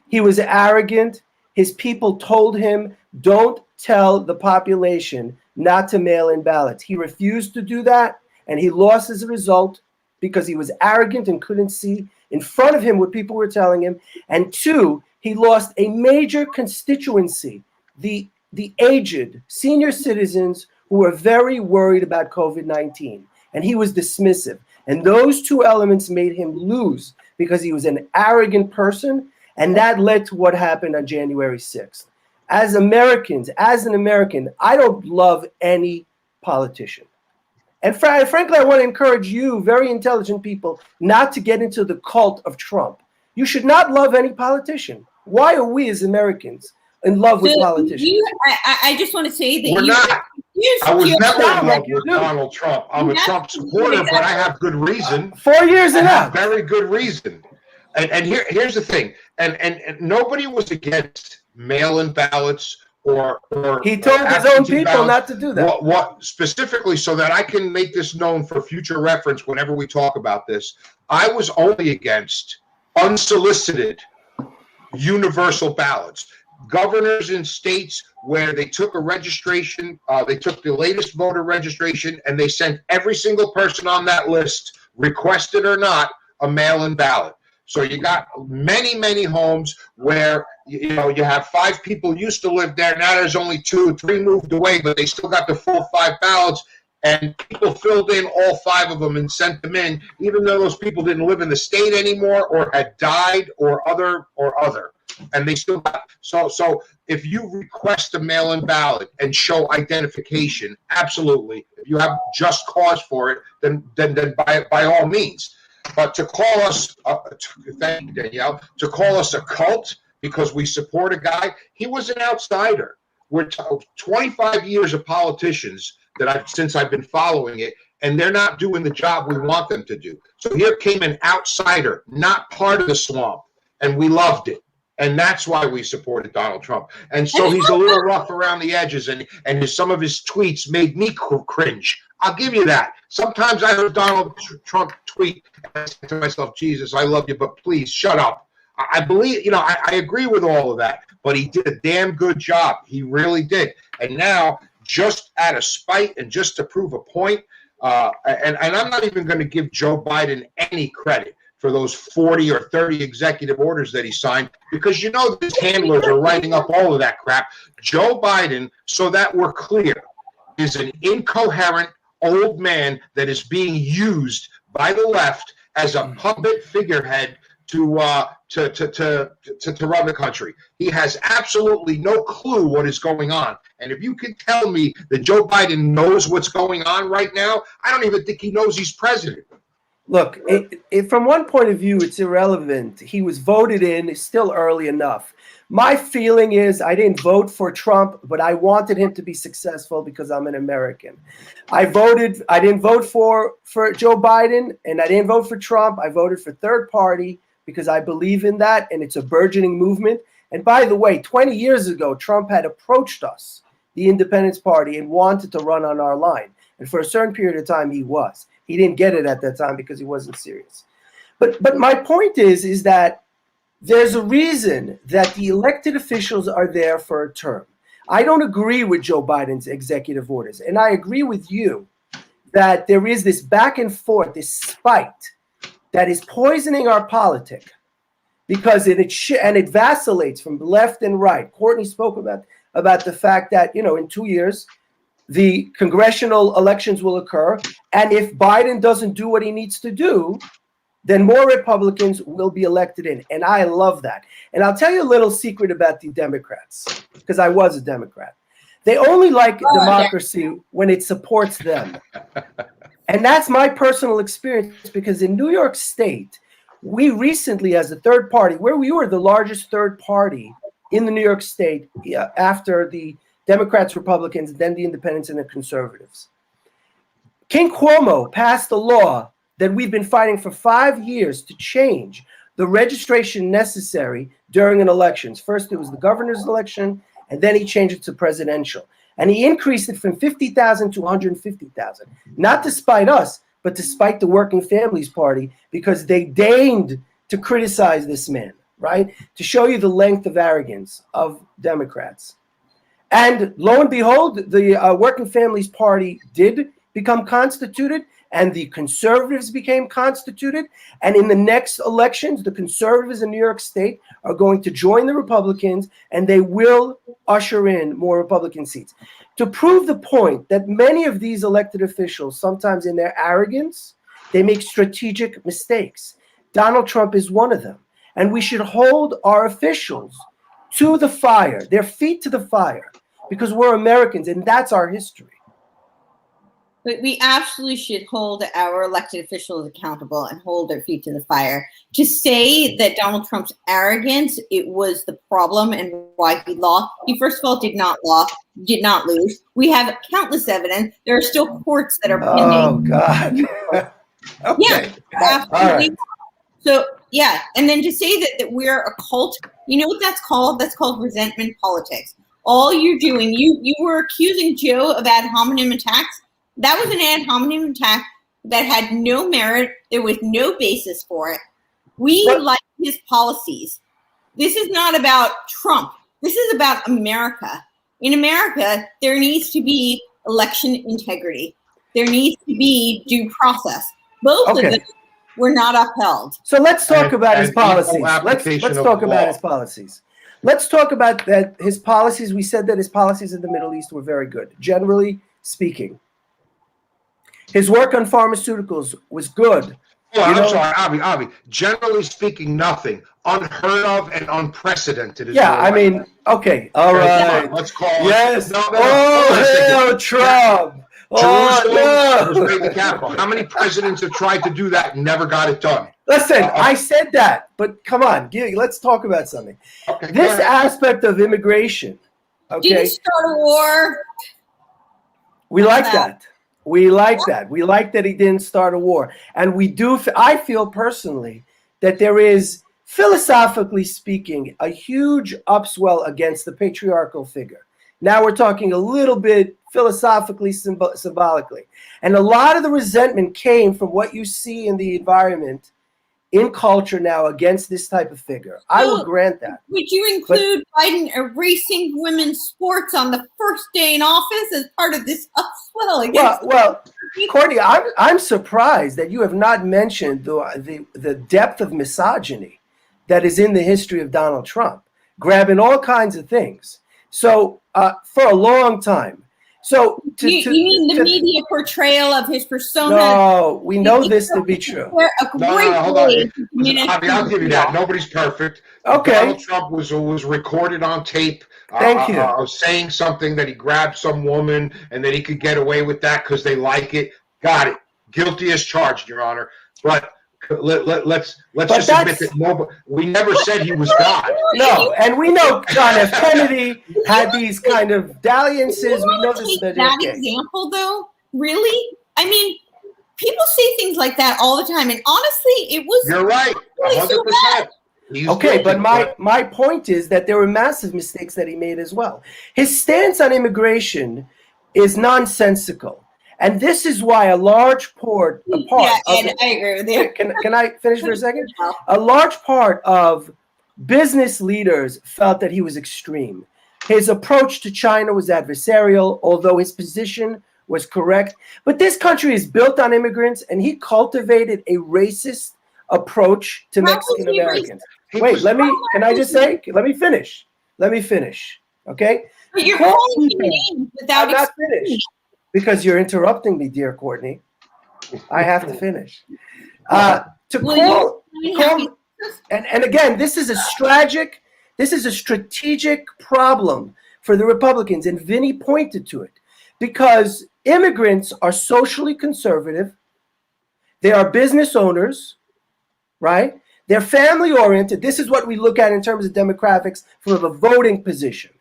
He was arrogant. His people told him, don't tell the population not to mail in ballots. He refused to do that, and he lost as a result because he was arrogant and couldn't see in front of him what people were telling him. And two, he lost a major constituency, the aged senior citizens who were very worried about COVID-19, and he was dismissive. And those two elements made him lose because he was an arrogant person, and that led to what happened on January 6th. As Americans, as an American, I don't love any politician. And frankly, I want to encourage you, very intelligent people, not to get into the cult of Trump. You should not love any politician. Why are we as Americans in love with politicians? I just want to say that We're not. I was never in love with Donald Trump. I'm a Trump supporter, but I have good reason. 4 years and up. Very good reason. And here's the thing. And nobody was against mail-in ballots or he told his own people not to do that. What specifically, so that I can make this known for future reference whenever we talk about this, I was only against unsolicited universal ballots. Governors in states where they took a registration, they took the latest voter registration, and they sent every single person on that list, requested or not, a mail-in ballot. So you got many, many homes where you have 5 people used to live there. Now there's only 2 or 3 moved away, but they still got the full 5 ballots. And people filled in all 5 of them and sent them in, even though those people didn't live in the state anymore or had died or other. And they still got so if you request a mail-in ballot and show identification, absolutely. If you have just cause for it, then by all means. But to call us, thank you, Danielle, to call us a cult because we support a guy, he was an outsider. We're 25 years of politicians since I've been following it, and they're not doing the job we want them to do. So here came an outsider, not part of the swamp, and we loved it. And that's why we supported Donald Trump. And so he's a little rough around the edges, and some of his tweets made me cringe. I'll give you that. Sometimes I heard Donald Trump tweet, and I said to myself, Jesus, I love you, but please shut up. I believe, I agree with all of that, but he did a damn good job. He really did. And now, just out of spite and just to prove a point, and I'm not even going to give Joe Biden any credit for those 40 or 30 executive orders that he signed, because his handlers are writing up all of that crap. Joe Biden, so that we're clear, is an incoherent old man that is being used by the left as a puppet figurehead to run the country. He has absolutely no clue what is going on. And if you can tell me that Joe Biden knows what's going on right now, I don't even think he knows he's president. Look, from one point of view, it's irrelevant. He was voted in. It's still early enough. My feeling is I didn't vote for Trump, but I wanted him to be successful because I'm an American. I didn't vote for Joe Biden, and I didn't vote for Trump. I voted for third party because I believe in that, and it's a burgeoning movement. And by the way, 20 years ago, Trump had approached us, the Independence Party, and wanted to run on our line. And for a certain period of time, he was. He didn't get it at that time because he wasn't serious. But my point is that there's a reason that the elected officials are there for a term. I don't agree with Joe Biden's executive orders. And I agree with you that there is this back and forth, this spite that is poisoning our politic because it vacillates from left and right. Courtney spoke about the fact that, in 2 years, the congressional elections will occur. And if Biden doesn't do what he needs to do, then more Republicans will be elected in. And I love that. And I'll tell you a little secret about the Democrats, because I was a Democrat. They only like democracy when it supports them. And that's my personal experience, because in New York State, we recently, as a third party, where we were the largest third party in the New York State after the Democrats, Republicans, then the Independents and the Conservatives. King Cuomo passed a law that we've been fighting for 5 years to change the registration necessary during an elections. First, it was the governor's election, and then he changed it to presidential. And he increased it from 50,000 to 150,000, not to spite us, but to spite the Working Families Party, because they deigned to criticize this man, right? To show you the length of arrogance of Democrats. And lo and behold, the Working Families Party did become constituted, and the conservatives became constituted. And in the next elections, the conservatives in New York State are going to join the Republicans, and they will usher in more Republican seats. To prove the point that many of these elected officials, sometimes in their arrogance, they make strategic mistakes. Donald Trump is one of them. And we should hold our officials to the fire, their feet to the fire, because we're Americans, and that's our history. But we absolutely should hold our elected officials accountable and hold their feet to the fire. To say that Donald Trump's arrogance, it was the problem and why he lost. He first of all did not lose. We have countless evidence. There are still courts that are pending. Oh God. Okay. Yeah, absolutely. All right. So yeah, and then to say that we're a cult, you know what that's called? That's called resentment politics. All you're doing, you were accusing Joe of ad hominem attacks. That was an ad hominem attack that had no merit. There was no basis for it. We like his policies. This is not about Trump. This is about America. In America, there needs to be election integrity. There needs to be due process. Both of them were not upheld. So let's talk about his policies. Let's talk about his policies. Let's talk about that. His policies. We said that his policies in the Middle East were very good, generally speaking. His work on pharmaceuticals was good. Oh, I'm sorry, Avi. Generally speaking, nothing. Unheard of and unprecedented. Yeah, I mean, okay, all right. Let's call it. Yes. No, Trump. Jerusalem was made the capital. How many presidents have tried to do that and never got it done? Listen, I said that, but come on, let's talk about something. Okay, this aspect of immigration, okay? Didn't start a war. We like that. We like that. We like that he didn't start a war. And we do, I feel personally that there is, philosophically speaking, a huge upswell against the patriarchal figure. Now we're talking a little bit philosophically, symbolically. And a lot of the resentment came from what you see in the environment, in culture now, against this type of figure. I will grant that. Would you include Biden erasing women's sports on the first day in office as part of this upswell? Well, Courtney, I'm surprised that you have not mentioned the depth of misogyny that is in the history of Donald Trump, grabbing all kinds of things. So for a long time. So you mean the media portrayal of his persona? No, we know this to be true. No, hold on. I'll give you that. Nobody's perfect. Okay. Donald Trump was recorded on tape. Thank you. Saying something that he grabbed some woman and that he could get away with that because they like it. Got it. Guilty as charged, Your Honor. But let's just admit that we never said he was God. No, and we know John F. Kennedy had these kind of dalliances. We know this. That example, though, really? I mean, people say things like that all the time, and honestly, it was. You're right, 100%. Okay, but my point is that there were massive mistakes that he made as well. His stance on immigration is nonsensical. And this is why a large part. I agree with you. Can I finish for a second? A large part of business leaders felt that he was extreme. His approach to China was adversarial, although his position was correct. But this country is built on immigrants, and he cultivated a racist approach to Mexican Americans. Wait, let me finish. Okay? But you're calling him names without I'm not finished. Because you're interrupting me, dear Courtney. I have to finish. to Well, call and again, this is a strategic problem for the Republicans, and Vinny pointed to it, because immigrants are socially conservative, they are business owners, right? They're family oriented. This is what we look at in terms of demographics from a voting position.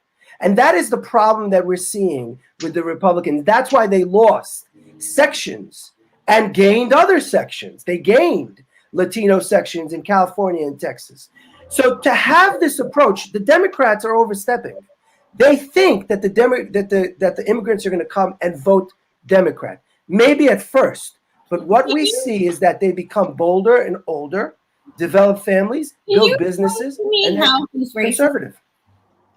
And that is the problem that we're seeing with the Republicans. That's why they lost sections and gained other sections. They gained Latino sections in California and Texas. So to have this approach, the Democrats are overstepping. They think that the immigrants are going to come and vote Democrat, maybe at first. But what we see is that they become bolder and older, develop families, build businesses, and how he's conservative.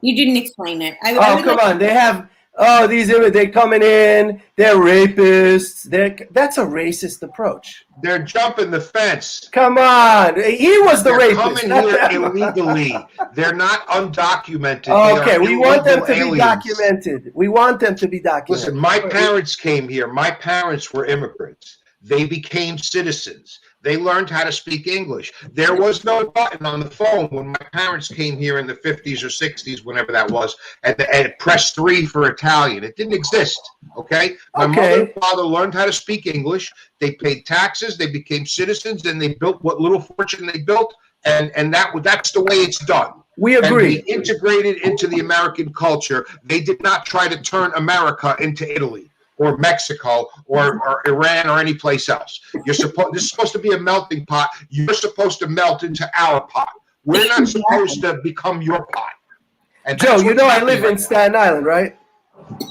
You didn't explain it. Come on. They have, they're coming in, they're rapists. That's a racist approach. They're jumping the fence. Come on. He was the rapist. They're coming here illegally. They're not undocumented. Okay, we want them to be documented. We want them to be documented. Listen, my parents came here. My parents were immigrants. They became citizens. They learned how to speak English. There was no button on the phone when my parents came here in the 50s or 60s, whenever that was, and press 3 for Italian. It didn't exist, okay? My mother and father learned how to speak English. They paid taxes. They became citizens, and they built what little fortune they built, and that's the way it's done. We agree. And they integrated into the American culture. They did not try to turn America into Italy or Mexico or Iran or any place else. This is supposed to be a melting pot. You're supposed to melt into our pot. We're not supposed to become your pot. And Joe, you know I live in Staten Island, right?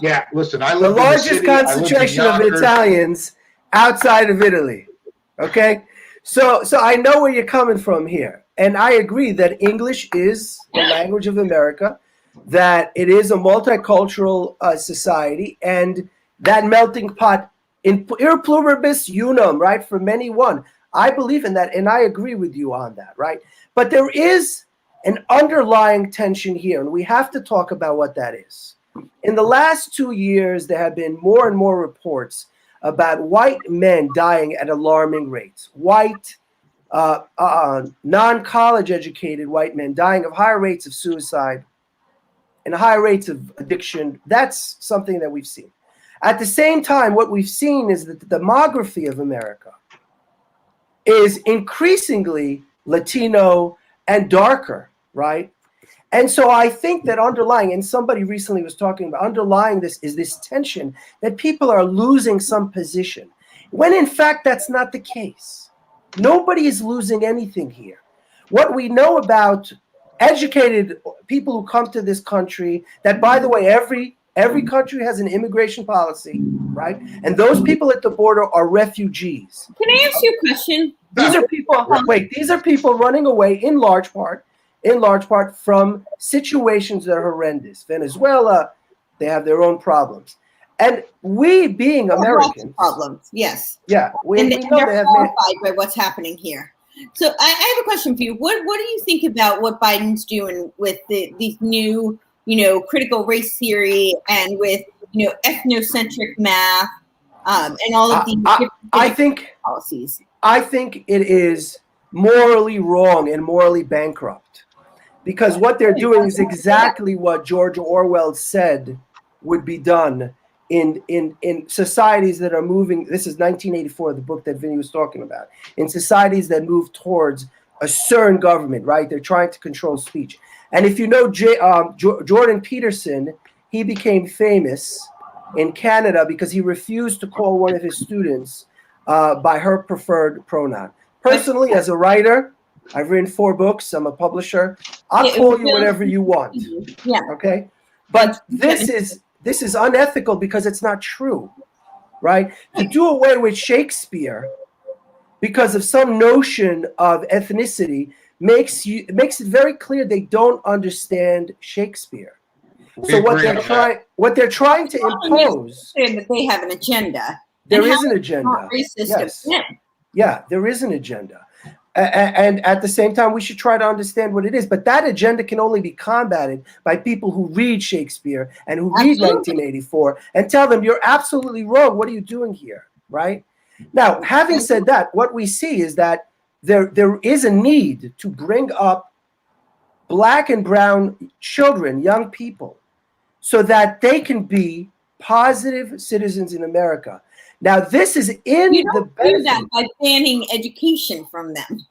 Yeah, listen, I the live largest concentration of Italians outside of Italy. Okay? So I know where you're coming from here. And I agree that English is the language of America, that it is a multicultural society, and that melting pot, in ir pluribus unum, right? For many one. I believe in that, and I agree with you on that, right? But there is an underlying tension here, and we have to talk about what that is. In the last 2 years, there have been more and more reports about white men dying at alarming rates. White, non-college educated white men dying of higher rates of suicide and higher rates of addiction. That's something that we've seen. At the same time, what we've seen is that the demography of America is increasingly Latino and darker, right? And so I think that underlying, and somebody recently was talking about, underlying this is this tension that people are losing some position, when in fact that's not the case. Nobody is losing anything here. What we know about educated people who come to this country, that, by the way, every country has an immigration policy, right? And those people at the border are refugees. Can I ask you a question? These are people running away in large part from situations that are horrendous. Venezuela, they have their own problems. And we, being Americans, problems, yes. Yeah, we know they're horrified by what's happening here. So I have a question for you. What do you think about what Biden's doing with these new, critical race theory, and with, ethnocentric math, and all of these policies? I think it is morally wrong and morally bankrupt, because what they're doing is exactly what George Orwell said would be done in societies that are moving. This is 1984, the book that Vinny was talking about. In societies that move towards a certain government, right? They're trying to control speech. And if you know Jordan Peterson, he became famous in Canada because he refused to call one of his students by her preferred pronoun. Personally, as a writer, I've written 4 books. I'm a publisher. I'll call you whatever you want. Yeah. Okay. But this is unethical because it's not true, right? To do away with Shakespeare because of some notion of ethnicity makes it very clear they don't understand Shakespeare. So what they're trying to impose, they have an agenda. There is an agenda. Yes. Yeah, there is an agenda. And at the same time, we should try to understand what it is. But that agenda can only be combated by people who read Shakespeare and who read 1984 and tell them, you're absolutely wrong. What are you doing here? Right? Now, having said that, what we see is that there is a need to bring up black and brown children, young people, so that they can be positive citizens in America. Now, this is in You the don't do benefit. that by banning education from them.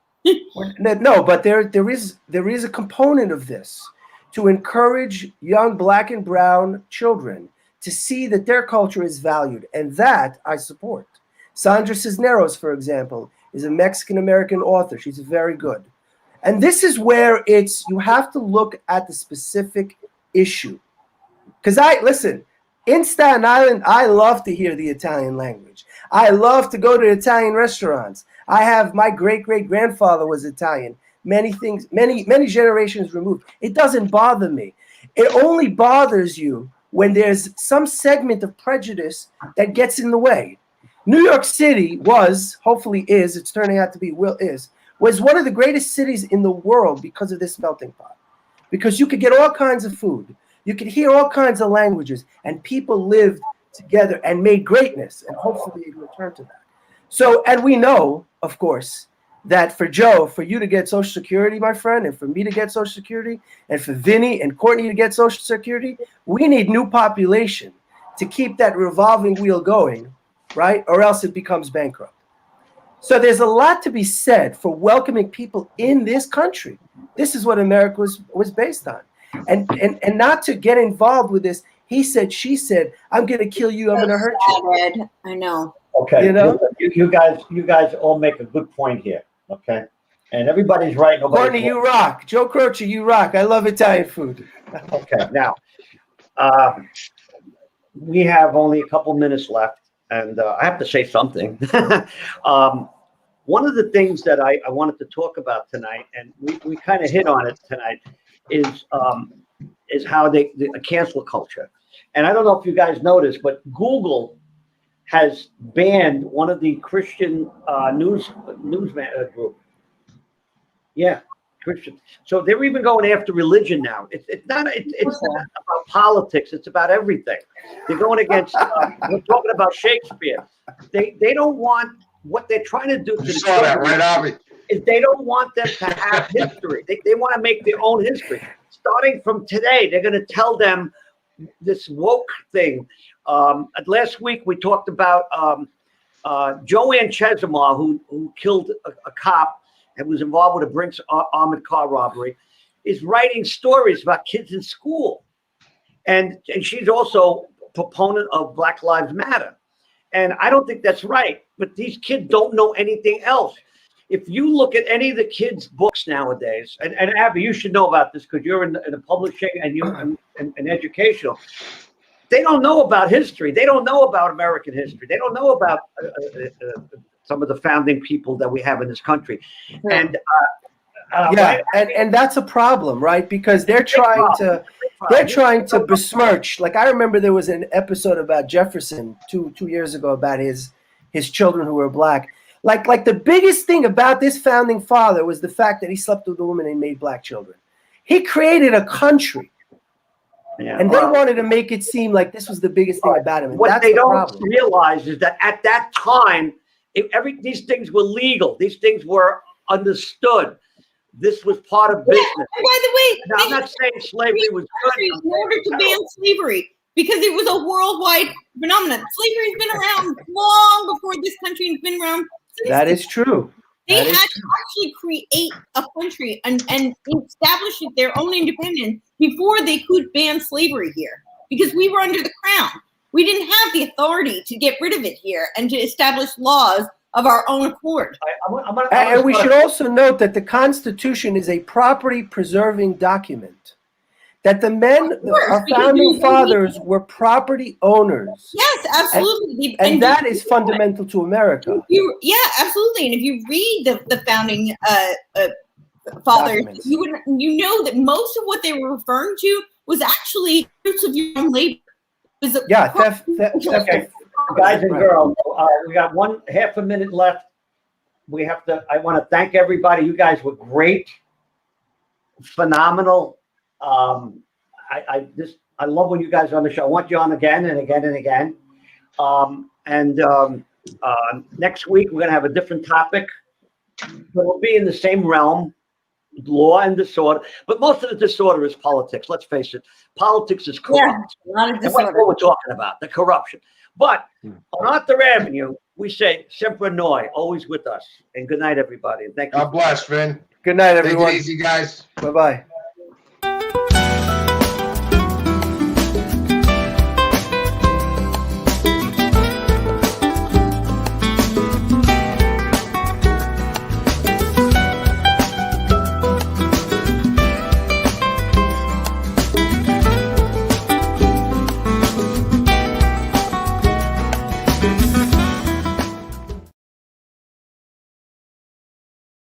No, but there is a component of this to encourage young black and brown children to see that their culture is valued, and that I support. Sandra Cisneros, for example, is a Mexican-American author. She's very good. And this is where you have to look at the specific issue. Because listen, in Staten Island, I love to hear the Italian language. I love to go to Italian restaurants. My great-great-grandfather was Italian. Many generations removed. It doesn't bother me. It only bothers you when there's some segment of prejudice that gets in the way. New York City was turning out to be, was one of the greatest cities in the world because of this melting pot. Because you could get all kinds of food. You could hear all kinds of languages, and people lived together and made greatness, and hopefully it will return to that. So, and we know, of course, that for Joe, for you to get Social Security, my friend, and for me to get Social Security, and for Vinny and Courtney to get Social Security, we need new population to keep that revolving wheel going, right? Or else it becomes bankrupt. So there's a lot to be said for welcoming people in this country. This is what America was based on. And not to get involved with this, he said, she said, I'm going to kill you, I'm going to hurt you. Ed, I know. Okay, You know? you guys all make a good point here. Okay, and everybody's right. Courtney, you rock. Joe Croce, you rock. I love Italian food. Okay, now we have only a couple minutes left, and I have to say something. One of the things that I wanted to talk about tonight, and we kind of hit on it tonight, is how the cancel culture. And I don't know if you guys noticed, but Google has banned one of the Christian news group. Yeah, Christian. So they're even going after religion now. It's not about politics. It's about everything. They're going against. We're talking about Shakespeare. They don't want what they're trying to do. You saw that, right, Avi? Is they don't want them to have history. They want to make their own history. Starting from today, they're going to tell them this woke thing. Last week we talked about Joanne Chesimar, who killed a cop and was involved with a Brinks armored car robbery, is writing stories about kids in school, and she's also a proponent of Black Lives Matter. And I don't think that's right. But these kids don't know anything else. If you look at any of the kids' books nowadays, and Abby, you should know about this because you're in the publishing and you and educational. They don't know about history. They don't know about American history. They don't know about some of the founding people that we have in this country. And and that's a problem, right? Because they're trying to besmirch. Like, I remember there was an episode about Jefferson two years ago about his children who were black. Like the biggest thing about this founding father was the fact that he slept with a woman and made black children. He created a country. Yeah, and they wanted to make it seem like this was the biggest thing about him. And what they don't realize is that at that time, these things were legal. These things were understood. This was part of business. And by the way, now, I'm not saying slavery was good. In order to ban slavery, because it was a worldwide phenomenon. Slavery's been around long before this country has been around. That is true. They had to actually create a country and establish their own independence before they could ban slavery here, because we were under the crown. We didn't have the authority to get rid of it here and to establish laws of our own accord. And we should also note that the Constitution is a property-preserving document. That the men, our founding fathers, were property owners. Yes, absolutely. And that is fundamental to America. Yeah, absolutely. And if you read the founding fathers, you know that most of what they were referring to was actually fruits of your own labor. Theft. Okay. Guys and girls, we got half a minute left. I want to thank everybody. You guys were great, phenomenal. I love when you guys are on the show. I want you on again and again and again. Next week we're gonna have a different topic. but it'll be in the same realm, law and disorder. But most of the disorder is politics. Let's face it. Politics is corrupt. Yeah, a lot of And that's disorder. what we're talking about, the corruption. But on Arthur Avenue, we say, Sempre Noi, always with us. And good night, everybody. And thank you. God bless, Vin. Good night, Take it everyone. easy, guys. Bye bye.